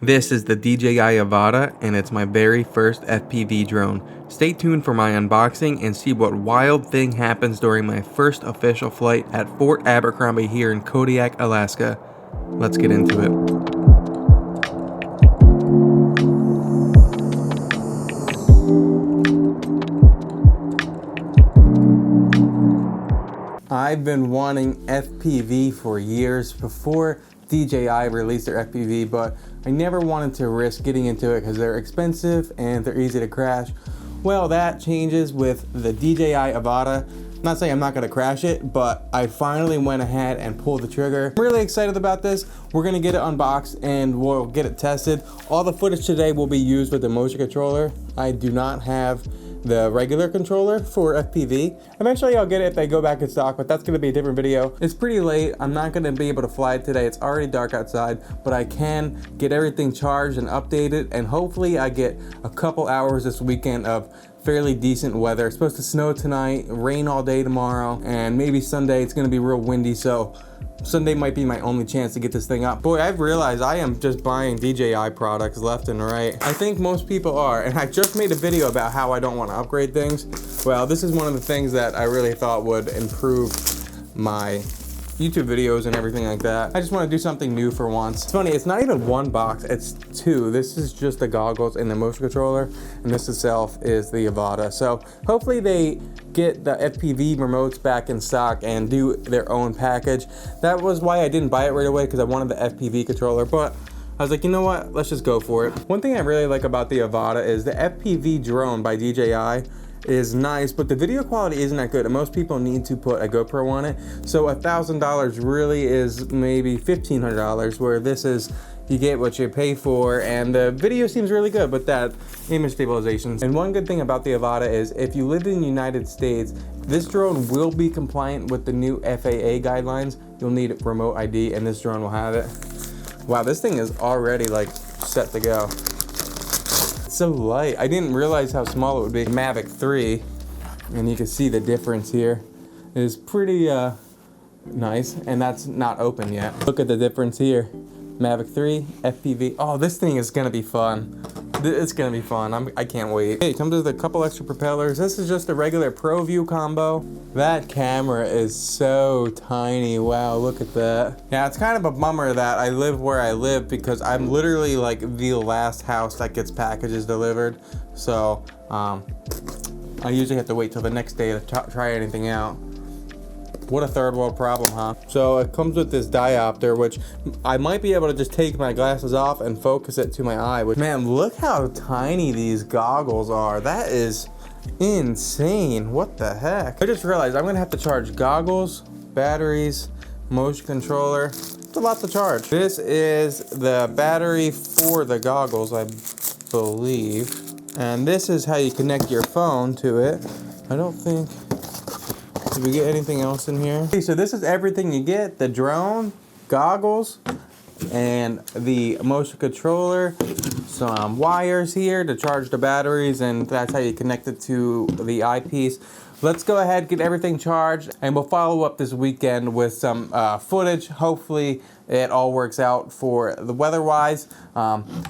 This is the DJI AVATA, and it's my very first FPV drone. Stay tuned for my unboxing and see what wild thing happens during my first official flight at Fort Abercrombie here in Kodiak, Alaska. Let's get into it. I've been wanting FPV for years before DJI released their FPV, but I never wanted to risk getting into it because they're expensive and they're easy to crash. Well, that changes with the DJI AVATA. I'm not saying I'm not gonna crash it, but I finally went ahead and pulled the trigger. I'm really excited about this. We're gonna get it unboxed and we'll get it tested. All the footage today will be used with the motion controller. I do not have the regular controller for FPV. Eventually I'll get it if they go back in stock, but that's gonna be a different video. It's pretty late. I'm not gonna be able to fly it today. It's already dark outside, but I can get everything charged and updated, and hopefully I get a couple hours this weekend of fairly decent weather. It's supposed to snow tonight, rain all day tomorrow, and maybe Sunday it's gonna be real windy, so Sunday might be my only chance to get this thing up. Boy, I've realized I am just buying DJI products left and right. I think most people are, and I just made a video about how I don't want to upgrade things. Well, this is one of the things that I really thought would improve my YouTube videos and everything like that. I just want to do something new for once. It's funny, it's not even one box, it's two. This is just the goggles and the motion controller, and this itself is the AVATA. So hopefully they get the FPV remotes back in stock and do their own package. That was why I didn't buy it right away, because I wanted the FPV controller, but I was like, you know what, let's just go for it. One thing I really like about the AVATA is the FPV drone by DJI is nice, but the video quality isn't that good, and most people need to put a GoPro on it. So $1,000 really is maybe $1,500, where this is, you get what you pay for, and the video seems really good with that image stabilization. And one good thing about the AVATA is if you live in the United States, this drone will be compliant with the new FAA guidelines. You'll need remote ID, and this drone will have it. Wow, this thing is already like set to go. So light. I didn't realize how small it would be. Mavic 3, and you can see the difference here. It is pretty nice, and that's not open yet. Look at the difference here. Mavic 3, FPV. Oh, this thing is gonna be fun. It's gonna be fun. I can't wait. Hey, it comes with a couple extra propellers. This is just a regular ProView combo. That camera is so tiny. Wow, look at that. Yeah, it's kind of a bummer that I live where I live, because I'm literally like the last house that gets packages delivered. So I usually have to wait till the next day to try anything out. What a third world problem, huh? So it comes with this diopter, which I might be able to just take my glasses off and focus it to my eye. Which, man, look how tiny these goggles are. That is insane. What the heck? I just realized I'm gonna have to charge goggles, batteries, motion controller. It's a lot to charge. This is the battery for the goggles, I believe. And this is how you connect your phone to it. I don't think... Did we get anything else in here? Okay, so this is everything you get: the drone, goggles, and the motion controller. Some wires here to charge the batteries, and that's how you connect it to the eyepiece. Let's go ahead, get everything charged, and we'll follow up this weekend with some footage. Hopefully it all works out for the weather-wise.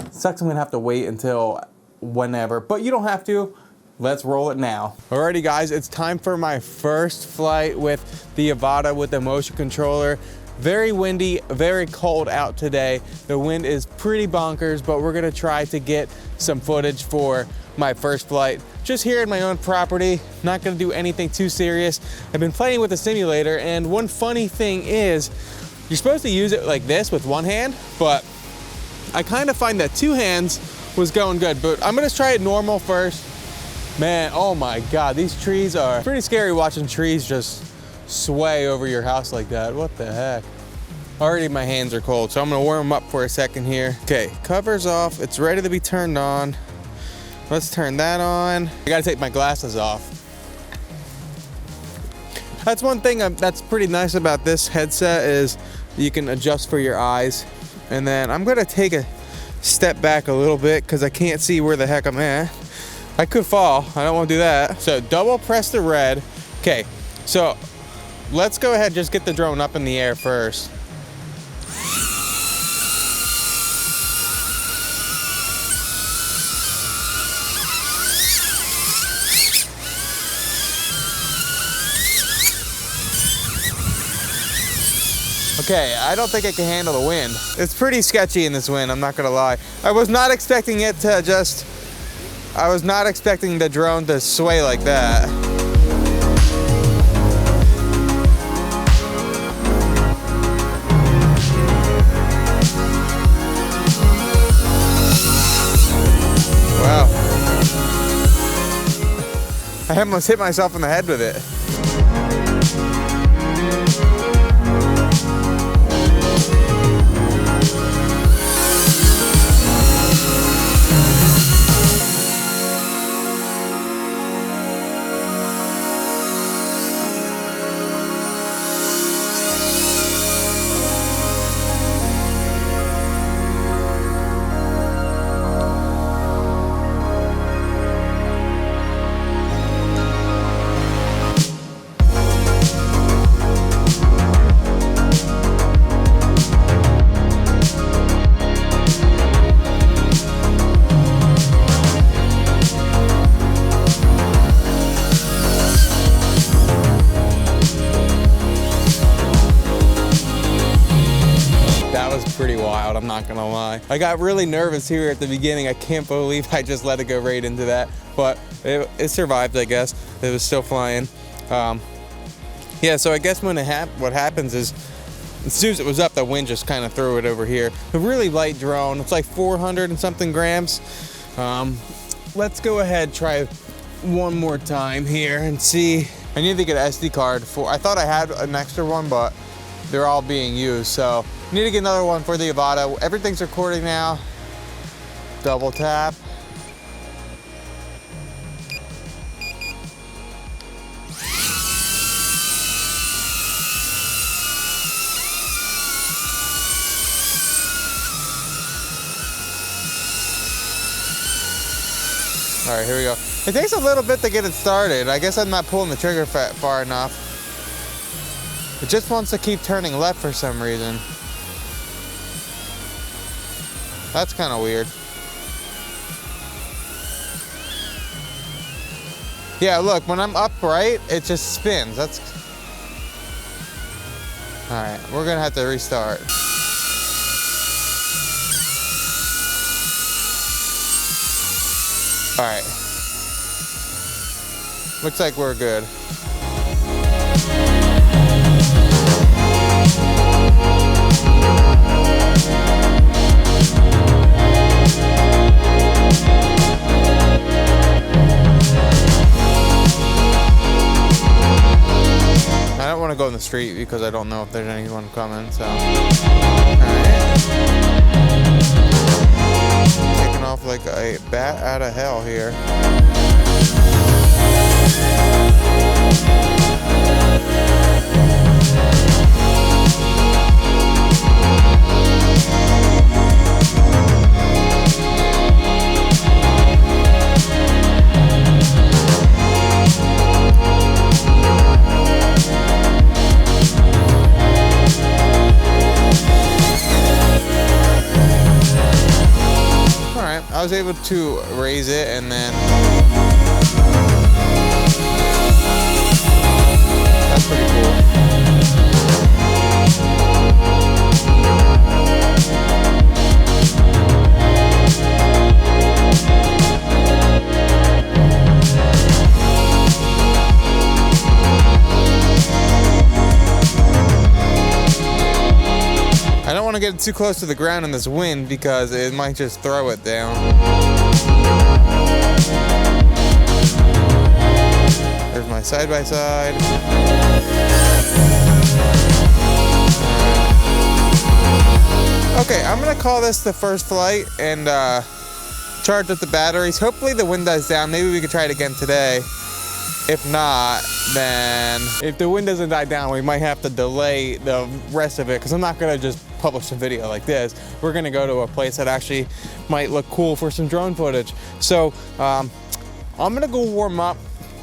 Sucks I'm gonna have to wait until whenever, but you don't have to. Let's roll it now. Alrighty guys, it's time for my first flight with the AVATA with the motion controller. Very windy, very cold out today. The wind is pretty bonkers, but we're gonna try to get some footage for my first flight. Just here in my own property, not gonna do anything too serious. I've been playing with the simulator, and one funny thing is, you're supposed to use it like this with one hand, but I kind of find that two hands was going good, but I'm gonna try it normal first. Man, oh my God, these trees are pretty scary, watching trees just sway over your house like that. What the heck? Already my hands are cold, so I'm gonna warm them up for a second here. Okay, cover's off, it's ready to be turned on. Let's turn that on. I gotta take my glasses off. That's one thing that's pretty nice about this headset, is you can adjust for your eyes. And then I'm gonna take a step back a little bit because I can't see where the heck I'm at. I could fall, I don't want to do that. So double press the red. Okay, so let's go ahead and just get the drone up in the air first. Okay, I don't think I can handle the wind. It's pretty sketchy in this wind, I'm not gonna lie. I was not expecting it to just, I was not expecting the drone to sway like that. Wow. I almost hit myself in the head with it. Pretty wild, I'm not gonna lie. I got really nervous here at the beginning. I can't believe I just let it go right into that, but it survived, I guess. It was still flying. Yeah, so I guess when what happens is, as soon as it was up, the wind just kind of threw it over here. A really light drone. It's like 400 and something grams. Let's go ahead, try one more time here and see. I need to get an SD card for, I thought I had an extra one, but they're all being used, so need to get another one for the AVATA. Everything's recording now. Double tap. All right, here we go. It takes a little bit to get it started. I guess I'm not pulling the trigger far enough. It just wants to keep turning left for some reason. That's kind of weird. Yeah, look, when I'm upright, it just spins. That's... All right, we're gonna have to restart. All right. Looks like we're good. I don't want to go in the street because I don't know if there's anyone coming, so. Alright. Taking off like a bat out of hell here. I was able to raise it and then that's pretty cool. I don't want to get too close to the ground in this wind because it might just throw it down. There's my side-by-side. Okay, I'm gonna call this the first flight and charge up the batteries. Hopefully the wind dies down. Maybe we could try it again today. If not, then if the wind doesn't die down, we might have to delay the rest of it because I'm not gonna just publish a video like this. We're gonna go to a place that actually might look cool for some drone footage. So I'm gonna go warm up,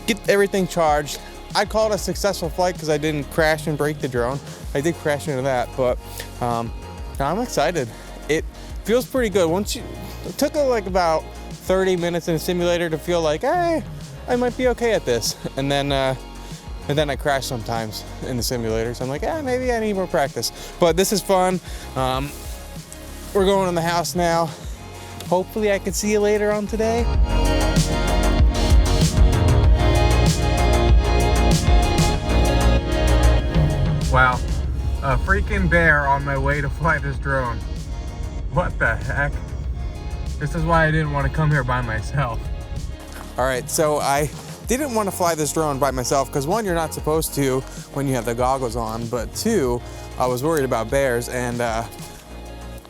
get everything charged. I call it a successful flight because I didn't crash and break the drone. I did crash into that, but I'm excited. It feels pretty good. It took like about 30 minutes in the simulator to feel like, hey, I might be okay at this. And then And then I crash sometimes in the simulator, so I'm like, maybe I need more practice. But this is fun. We're going in the house now. Hopefully I can see you later on today. Wow, a freaking bear on my way to fly this drone. What the heck? This is why I didn't want to come here by myself. All right, so I didn't want to fly this drone by myself because one, you're not supposed to when you have the goggles on, but two, I was worried about bears, and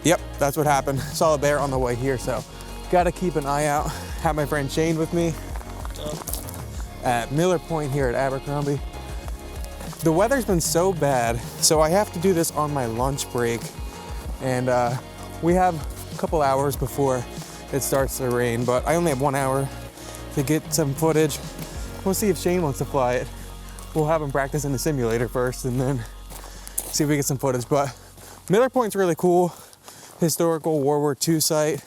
yep, that's what happened. Saw a bear on the way here, so gotta keep an eye out. Have my friend Shane with me at Miller Point here at Abercrombie. The weather's been so bad, so I have to do this on my lunch break, and we have a couple hours before it starts to rain, but I only have 1 hour to get some footage. We'll see if Shane wants to fly it. We'll have him practice in the simulator first and then see if we get some footage. But Miller Point's really cool, historical World War II site,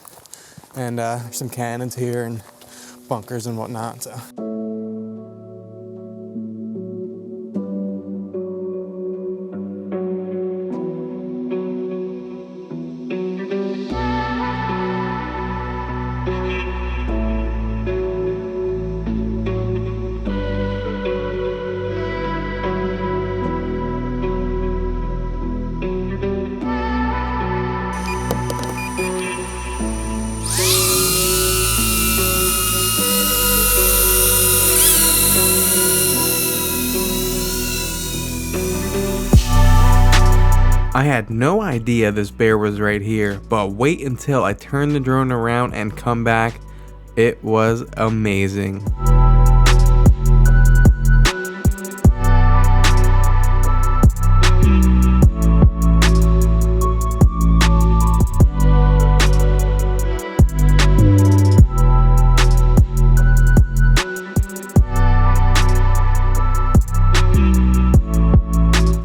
and there's some cannons here and bunkers and whatnot. So. I had no idea this bear was right here, but wait until I turn the drone around and come back. It was amazing.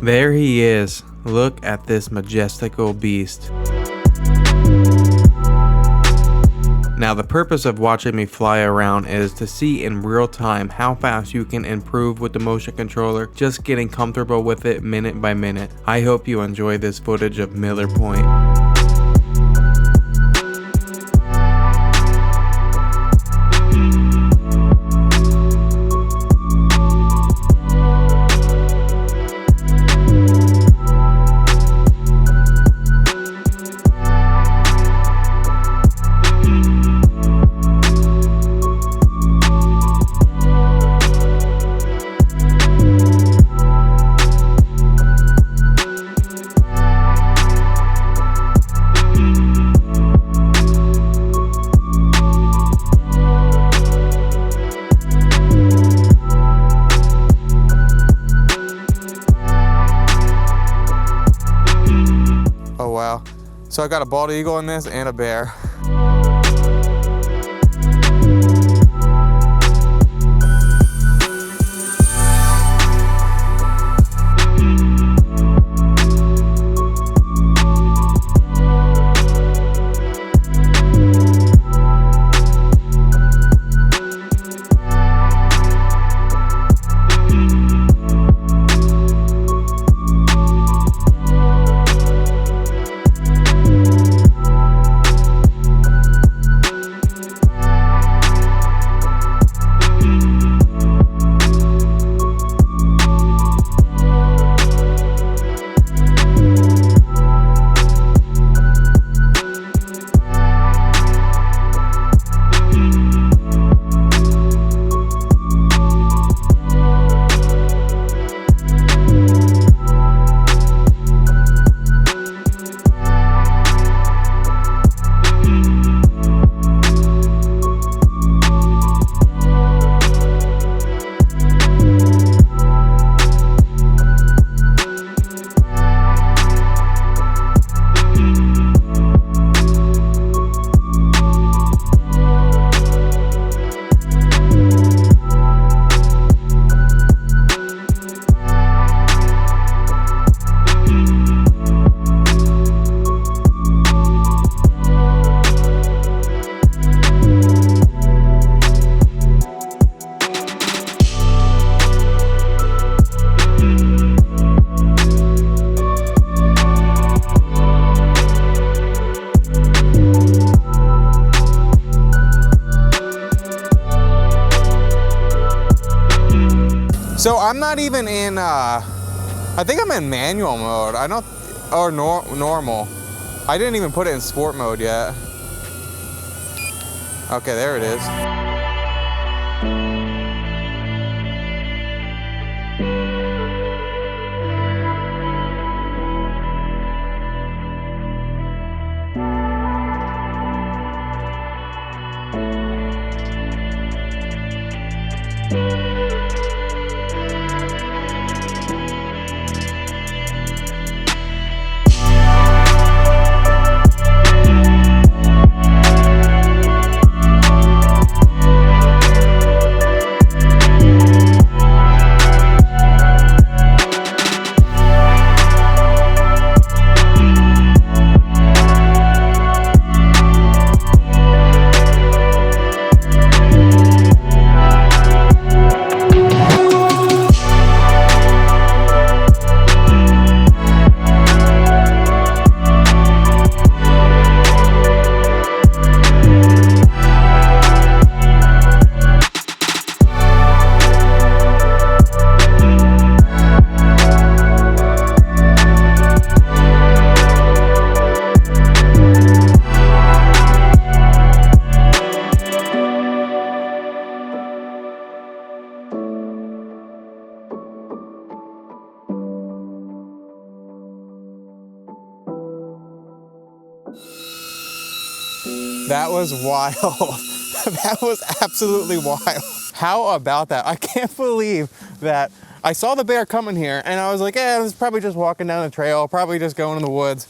There he is. Look at this majestical beast. Now the purpose of watching me fly around is to see in real time how fast you can improve with the motion controller, just getting comfortable with it minute by minute. I hope you enjoy this footage of Miller Point. So I got a bald eagle in this and a bear. So I'm not even in, I think I'm in manual mode. I don't, or normal. I didn't even put it in sport mode yet. Okay, there it is. That was wild. That was absolutely wild. How about that? I can't believe that I saw the bear coming here and I was like, eh, it's probably just walking down the trail, probably just going in the woods.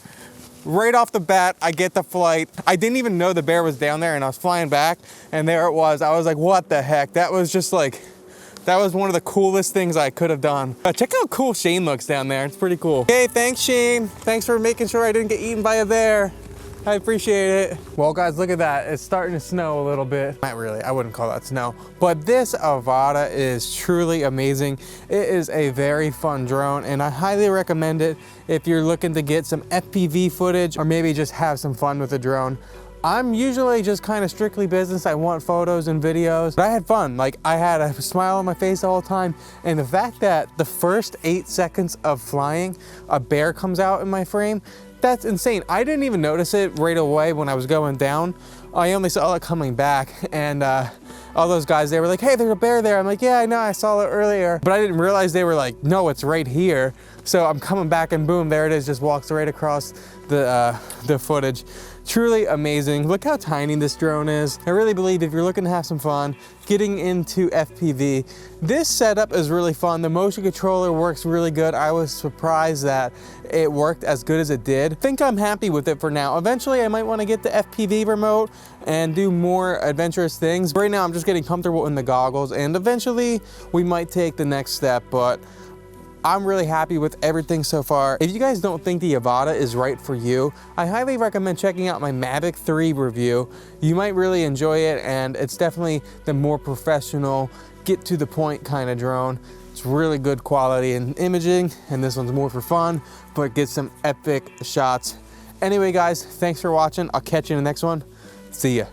Right off the bat, I get the flight. I didn't even know the bear was down there and I was flying back and there it was. I was like, what the heck? That was just like, that was one of the coolest things I could have done. Check out how cool Shane looks down there. It's pretty cool. Okay, thanks Shane. Thanks for making sure I didn't get eaten by a bear. I appreciate it. Well guys, look at that. It's starting to snow a little bit. Not really, I wouldn't call that snow. But this AVATA is truly amazing. It is a very fun drone and I highly recommend it if you're looking to get some FPV footage or maybe just have some fun with the drone. I'm usually just kind of strictly business. I want photos and videos, but I had fun. Like I had a smile on my face the whole time. And the fact that the first 8 seconds of flying, a bear comes out in my frame, that's insane. I didn't even notice it right away when I was going down. I only saw it coming back and all those guys, they were like, hey, there's a bear there. I'm like, yeah, I know, I saw it earlier. But I didn't realize they were like, no, it's right here. So I'm coming back and boom, there it is, just walks right across the footage. Truly amazing. Look how tiny this drone is. I really believe if you're looking to have some fun, getting into FPV, this setup is really fun. The motion controller works really good. I was surprised that it worked as good as it did. I think I'm happy with it for now. Eventually, I might want to get the FPV remote and do more adventurous things. Right now, I'm just getting comfortable in the goggles and eventually we might take the next step, but I'm really happy with everything so far. If you guys don't think the AVATA is right for you, I highly recommend checking out my Mavic 3 review. You might really enjoy it and it's definitely the more professional, get to the point kind of drone. It's really good quality in imaging and this one's more for fun, but get some epic shots. Anyway guys, thanks for watching. I'll catch you in the next one. See ya.